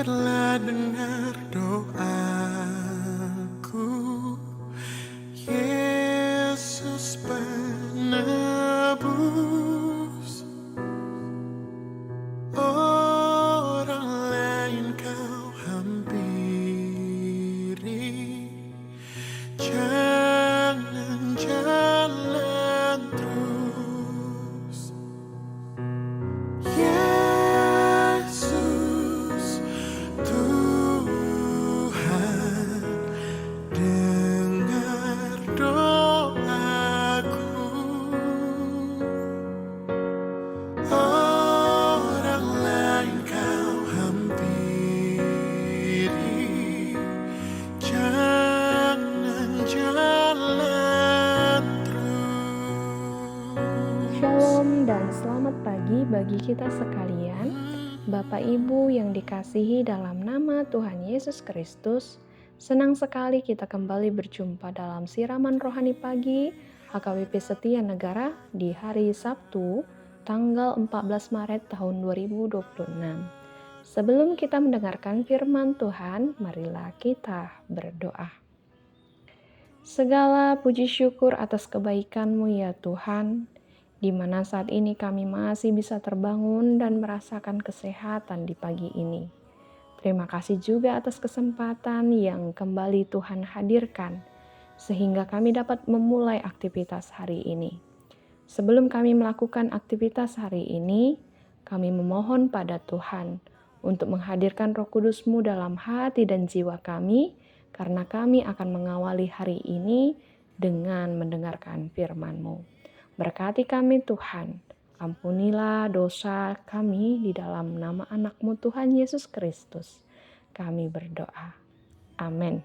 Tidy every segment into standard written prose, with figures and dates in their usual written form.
telah dengar doaku, Yesus penebus. Orang lain kau hampiri, jangan jalan terus. Yesus Tuhan, dengar doaku. Orang lain kau hampiri, jangan jalan terus. Shalom dan selamat pagi bagi kita sekalian, Bapak Ibu yang dikasihi dalam nama Tuhan Yesus Kristus. Senang sekali kita kembali berjumpa dalam siraman rohani pagi HKBP Setia Negara di hari Sabtu, tanggal 14 Maret tahun 2026. Sebelum kita mendengarkan firman Tuhan, marilah kita berdoa. Segala puji syukur atas kebaikan-Mu ya Tuhan, di mana saat ini kami masih bisa terbangun dan merasakan kesehatan di pagi ini. Terima kasih juga atas kesempatan yang kembali Tuhan hadirkan, sehingga kami dapat memulai aktivitas hari ini. Sebelum kami melakukan aktivitas hari ini, kami memohon pada Tuhan untuk menghadirkan Roh Kudus-Mu dalam hati dan jiwa kami, karena kami akan mengawali hari ini dengan mendengarkan firman-Mu. Berkati kami Tuhan, ampunilah dosa kami di dalam nama anak-Mu Tuhan Yesus Kristus. Kami berdoa. Amin.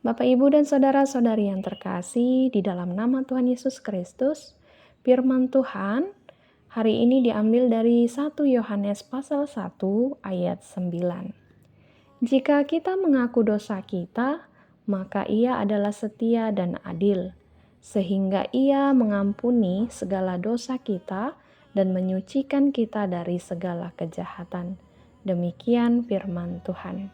Bapak, Ibu, dan saudara-saudari yang terkasih di dalam nama Tuhan Yesus Kristus, firman Tuhan hari ini diambil dari 1 Yohanes pasal 1 ayat 9. Jika kita mengaku dosa kita, maka Ia adalah setia dan adil, sehingga Ia mengampuni segala dosa kita dan menyucikan kita dari segala kejahatan. Demikian firman Tuhan.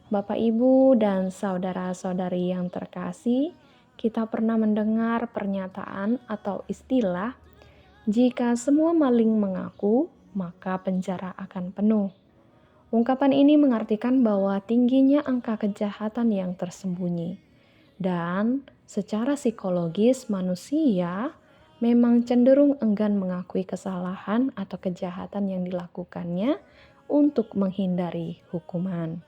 Bapak, Ibu, dan saudara-saudari yang terkasih, kita pernah mendengar pernyataan atau istilah, jika semua maling mengaku, maka penjara akan penuh. Ungkapan ini mengartikan bahwa tingginya angka kejahatan yang tersembunyi. Dan secara psikologis manusia memang cenderung enggan mengakui kesalahan atau kejahatan yang dilakukannya untuk menghindari hukuman.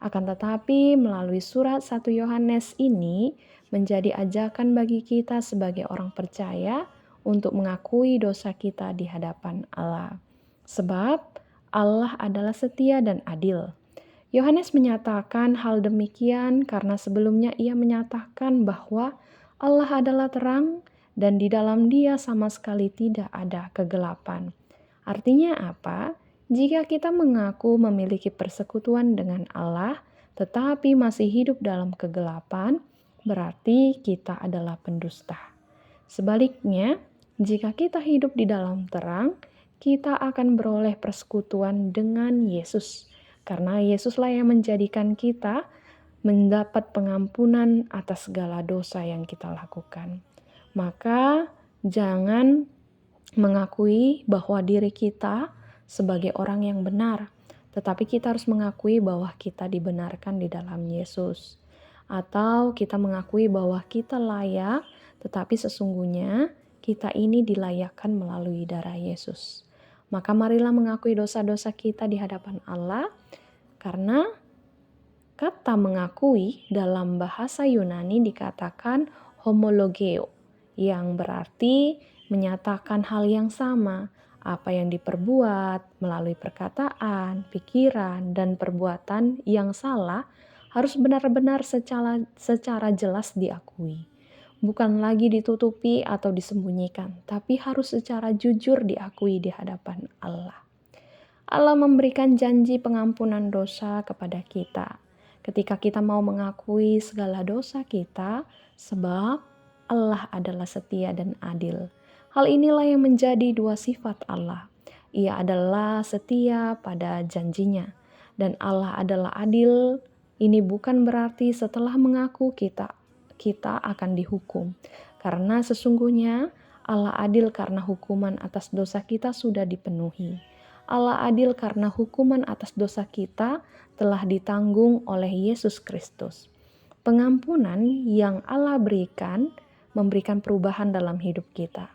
Akan tetapi melalui surat 1 Yohanes ini menjadi ajakan bagi kita sebagai orang percaya untuk mengakui dosa kita di hadapan Allah. Sebab Allah adalah setia dan adil. Yohanes menyatakan hal demikian karena sebelumnya ia menyatakan bahwa Allah adalah terang dan di dalam Dia sama sekali tidak ada kegelapan. Artinya apa? Jika kita mengaku memiliki persekutuan dengan Allah, tetapi masih hidup dalam kegelapan, berarti kita adalah pendusta. Sebaliknya, jika kita hidup di dalam terang, kita akan beroleh persekutuan dengan Yesus. Karena Yesuslah yang menjadikan kita mendapat pengampunan atas segala dosa yang kita lakukan. Maka jangan mengakui bahwa diri kita sebagai orang yang benar, tetapi kita harus mengakui bahwa kita dibenarkan di dalam Yesus. Atau kita mengakui bahwa kita layak, tetapi sesungguhnya kita ini dilayakkan melalui darah Yesus. Maka marilah mengakui dosa-dosa kita di hadapan Allah, karena kata mengakui dalam bahasa Yunani dikatakan homologeo, yang berarti menyatakan hal yang sama. Apa yang diperbuat melalui perkataan, pikiran, dan perbuatan yang salah harus benar-benar secara jelas diakui. Bukan lagi ditutupi atau disembunyikan, tapi harus secara jujur diakui di hadapan Allah. Allah memberikan janji pengampunan dosa kepada kita ketika kita mau mengakui segala dosa kita, sebab Allah adalah setia dan adil. Hal inilah yang menjadi dua sifat Allah. Ia adalah setia pada janjinya. Dan Allah adalah adil. Ini bukan berarti setelah mengaku kita akan dihukum. Karena sesungguhnya Allah adil karena hukuman atas dosa kita sudah dipenuhi. Allah adil karena hukuman atas dosa kita telah ditanggung oleh Yesus Kristus. Pengampunan yang Allah memberikan perubahan dalam hidup kita.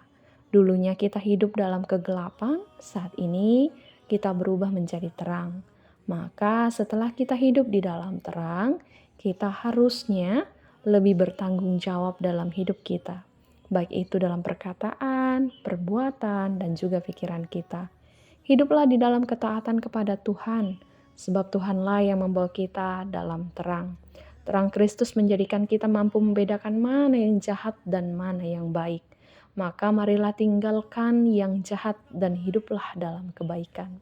Dulunya kita hidup dalam kegelapan, saat ini kita berubah menjadi terang. Maka setelah kita hidup di dalam terang, kita harusnya lebih bertanggung jawab dalam hidup kita. Baik itu dalam perkataan, perbuatan, dan juga pikiran kita. Hiduplah di dalam ketaatan kepada Tuhan, sebab Tuhanlah yang membawa kita dalam terang. Terang Kristus menjadikan kita mampu membedakan mana yang jahat dan mana yang baik. Maka marilah tinggalkan yang jahat dan hiduplah dalam kebaikan.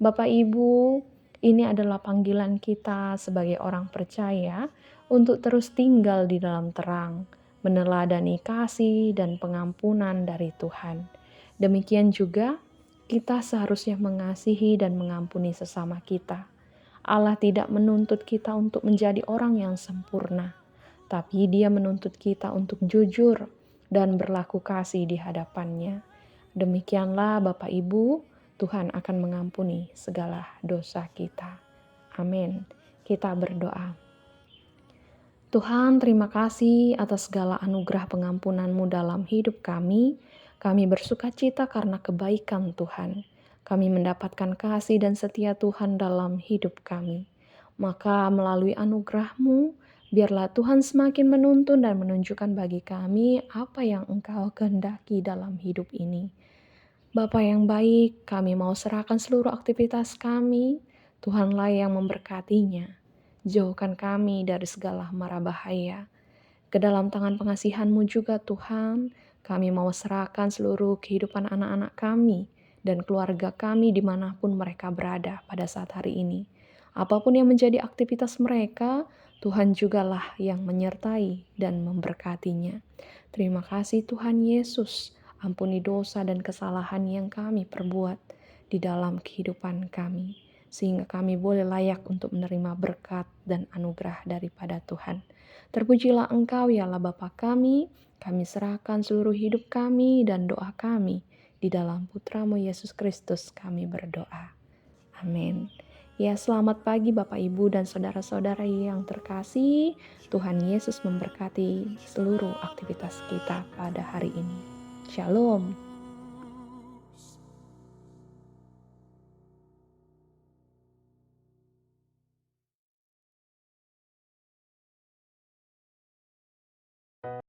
Bapak Ibu, ini adalah panggilan kita sebagai orang percaya untuk terus tinggal di dalam terang, meneladani kasih dan pengampunan dari Tuhan. Demikian juga kita seharusnya mengasihi dan mengampuni sesama kita. Allah tidak menuntut kita untuk menjadi orang yang sempurna, tapi Dia menuntut kita untuk jujur dan berlaku kasih di hadapannya. Demikianlah Bapak Ibu, Tuhan akan mengampuni segala dosa kita. Amin. Kita berdoa. Tuhan, terima kasih atas segala anugerah pengampunan-Mu dalam hidup kami. Kami bersukacita karena kebaikan Tuhan. Kami mendapatkan kasih dan setia Tuhan dalam hidup kami. Maka melalui anugerah-Mu, biarlah Tuhan semakin menuntun dan menunjukkan bagi kami apa yang Engkau kehendaki dalam hidup ini. Bapa yang baik, kami mau serahkan seluruh aktivitas kami. Tuhanlah yang memberkatinya. Jauhkan kami dari segala mara bahaya. Ke dalam tangan pengasihan-Mu juga Tuhan, kami mau serahkan seluruh kehidupan anak-anak kami dan keluarga kami dimanapun mereka berada pada saat hari ini. Apapun yang menjadi aktivitas mereka, Tuhan jugalah yang menyertai dan memberkatinya. Terima kasih Tuhan Yesus, ampuni dosa dan kesalahan yang kami perbuat di dalam kehidupan kami, sehingga kami boleh layak untuk menerima berkat dan anugerah daripada Tuhan. Terpujilah Engkau ya Allah Bapa kami serahkan seluruh hidup kami dan doa kami. Di dalam Putra-Mu Yesus Kristus kami berdoa. Amin. Ya, selamat pagi Bapak Ibu dan saudara-saudara yang terkasih. Tuhan Yesus memberkati seluruh aktivitas kita pada hari ini. Shalom.